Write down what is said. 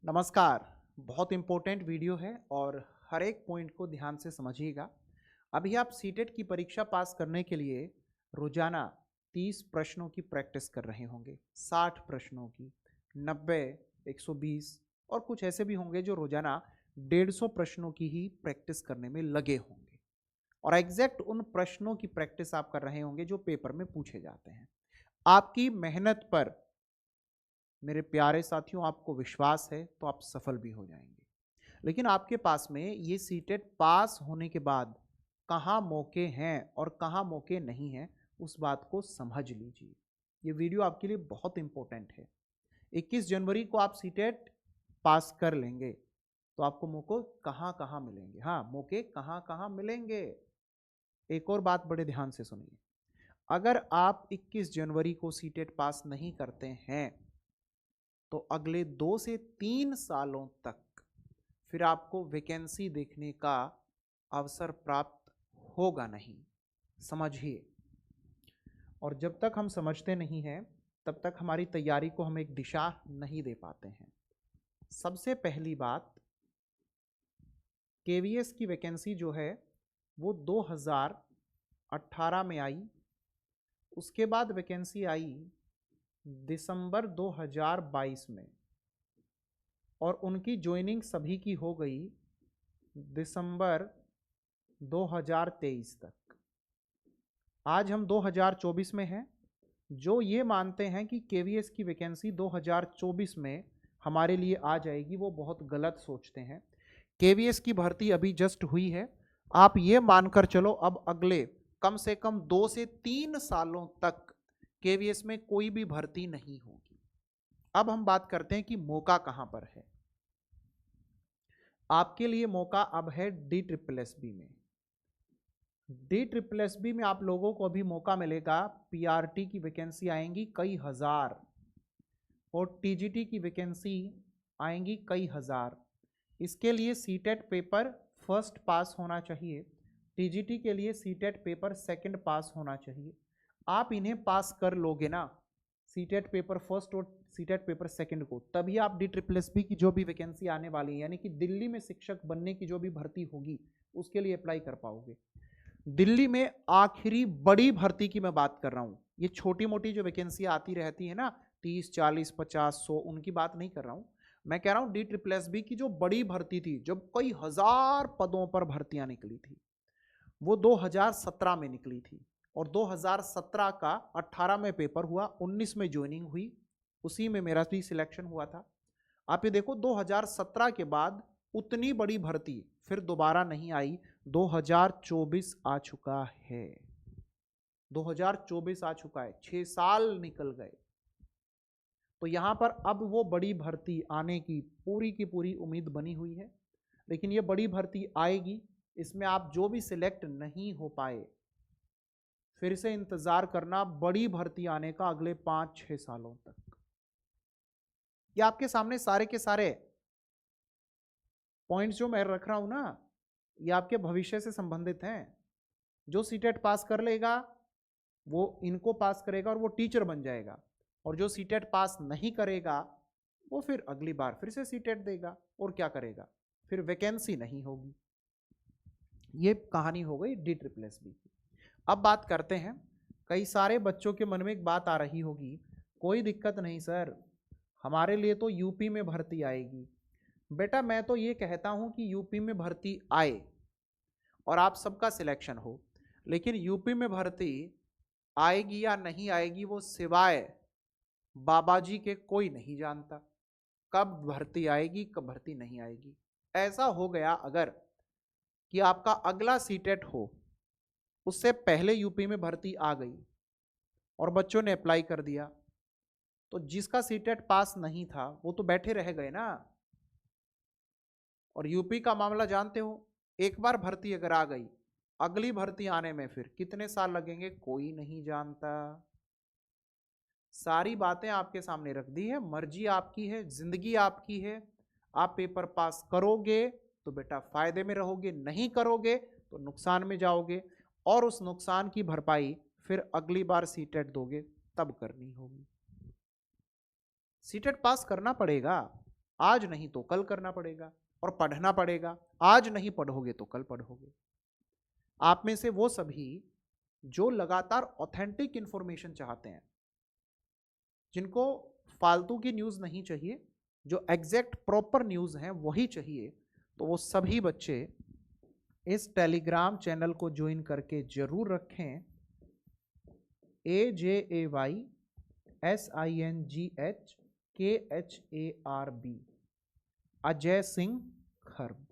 नमस्कार। बहुत important video है और हर एक पॉइंट को ध्यान से समझिएगा। अभी आप सीटेट की परीक्षा पास करने के लिए रोजाना 30 प्रश्नों की प्रैक्टिस कर रहे होंगे, 60 प्रश्नों की, 90, 120 और कुछ ऐसे भी होंगे जो रोजाना 150 प्रश्नों की ही प्रैक्टिस करने में लगे होंगे और एग्जैक्ट उन प्रश्नों की प्रैक्टिस आप कर रहे होंगे जो पेपर में पूछे जाते हैं। आपकी मेहनत पर मेरे प्यारे साथियों आपको विश्वास है तो आप सफल भी हो जाएंगे। लेकिन आपके पास में ये सीटेट पास होने के बाद कहाँ मौके हैं और कहाँ मौके नहीं हैं, उस बात को समझ लीजिए। ये वीडियो आपके लिए बहुत इंपॉर्टेंट है। 21 जनवरी को आप सीटेट पास कर लेंगे तो आपको मौके कहाँ कहाँ मिलेंगे। हाँ, मौके कहाँ कहाँ मिलेंगे। एक और बात बड़े ध्यान से सुनिए। अगर आप 21 जनवरी को सीटेट पास नहीं करते हैं तो अगले 2 से 3 सालों तक फिर आपको वैकेंसी देखने का अवसर प्राप्त होगा नहीं। समझिए। और जब तक हम समझते नहीं हैं तब तक हमारी तैयारी को हम एक दिशा नहीं दे पाते हैं। सबसे पहली बात, केवीएस की वैकेंसी जो है वो 2018 में आई। उसके बाद वैकेंसी आई दिसंबर 2022 में और उनकी ज्वाइनिंग सभी की हो गई दिसंबर 2023 तक। आज हम 2024 में हैं। जो ये मानते हैं कि केवीएस की वैकेंसी 2024 में हमारे लिए आ जाएगी वो बहुत गलत सोचते हैं। केवीएस की भर्ती अभी जस्ट हुई है। आप ये मानकर चलो अब अगले कम से कम 2 से 3 सालों तक केवीएस में कोई भी भर्ती नहीं होगी। अब हम बात करते हैं कि मौका कहां पर है। आपके लिए मौका अब है DSSB में। DSSB में आप लोगों को अभी मौका मिलेगा। पीआरटी की वैकेंसी आएंगी कई हजार और टीजीटी की वैकेंसी आएंगी कई हजार। इसके लिए सीटेट पेपर फर्स्ट पास होना चाहिए, टीजीटी के लिए सीटेट पेपर सेकंड पास होना चाहिए। आप इन्हें पास कर लोगे ना, सीटेट पेपर फर्स्ट और सीटेट पेपर सेकंड को, तभी आप DSSB की जो भी वैकेंसी आने वाली है यानी कि दिल्ली में शिक्षक बनने की जो भी भर्ती होगी उसके लिए अप्लाई कर पाओगे। दिल्ली में आखिरी बड़ी भर्ती की मैं बात कर रहा हूं। ये छोटी मोटी जो वैकेंसी आती रहती है ना, 30, 40, 50, 100, उनकी बात नहीं कर रहा हूं। मैं कह रहा हूं DSSB की जो बड़ी भर्ती थी, जब कई हजार पदों पर भर्तियां निकली थी, वो 2017 में निकली थी और 2017 का 18 में पेपर हुआ, 19 में ज्वाइनिंग हुई, उसी में मेरा भी सिलेक्शन हुआ था। आप ये देखो 2017 के बाद उतनी बड़ी भर्ती फिर दोबारा नहीं आई। 2024 आ चुका है, 2024 आ चुका है, 6 साल निकल गए। तो यहां पर अब वो बड़ी भर्ती आने की पूरी उम्मीद बनी हुई है। लेकिन ये बड़ी भर्ती आएगी, इसमें आप जो भी सिलेक्ट नहीं हो पाए फिर से इंतजार करना बड़ी भर्ती आने का अगले 5-6 सालों तक। ये आपके सामने सारे के सारे पॉइंट्स जो मैं रख रहा हूं ना, ये आपके भविष्य से संबंधित हैं। जो सीटेट पास कर लेगा वो इनको पास करेगा और वो टीचर बन जाएगा, और जो सीटेट पास नहीं करेगा वो फिर अगली बार फिर से सीटेट देगा और क्या करेगा, फिर वैकेंसी नहीं होगी। ये कहानी हो गई DSSB की। अब बात करते हैं, कई सारे बच्चों के मन में एक बात आ रही होगी, कोई दिक्कत नहीं सर, हमारे लिए तो यूपी में भर्ती आएगी। बेटा मैं तो ये कहता हूं कि यूपी में भर्ती आए और आप सबका सिलेक्शन हो, लेकिन यूपी में भर्ती आएगी या नहीं आएगी वो सिवाय बाबा जी के कोई नहीं जानता। कब भर्ती आएगी कब भर्ती नहीं आएगी। ऐसा हो गया अगर कि आपका अगला सीटेट हो, उससे पहले यूपी में भर्ती आ गई और बच्चों ने अप्लाई कर दिया, तो जिसका सीटेट पास नहीं था वो तो बैठे रह गए ना। और यूपी का मामला जानते हो, एक बार भर्ती अगर आ गई, अगली भर्ती आने में फिर कितने साल लगेंगे कोई नहीं जानता। सारी बातें आपके सामने रख दी है, मर्जी आपकी है, जिंदगी आपकी है। आप पेपर पास करोगे तो बेटा फायदे में रहोगे, नहीं करोगे तो नुकसान में जाओगे और उस नुकसान की भरपाई फिर अगली बार सीटेट दोगे तब करनी होगी। सीटेट पास करना पड़ेगा। आज नहीं तो कल करना पड़ेगा और पढ़ना पड़ेगा। आज नहीं पढ़ोगे तो कल पढ़ोगे। आप में से वो सभी जो लगातार ऑथेंटिक इंफॉर्मेशन चाहते हैं, जिनको फालतू की न्यूज़ नहीं चाहिए, जो एग्जैक्ट प्रॉपर न्यूज़ हैं वही चाहिए, तो वो सभी बच्चे इस टेलीग्राम चैनल को ज्वाइन करके जरूर रखें। AJAYSINGHKHARB, अजय सिंह खर्ब।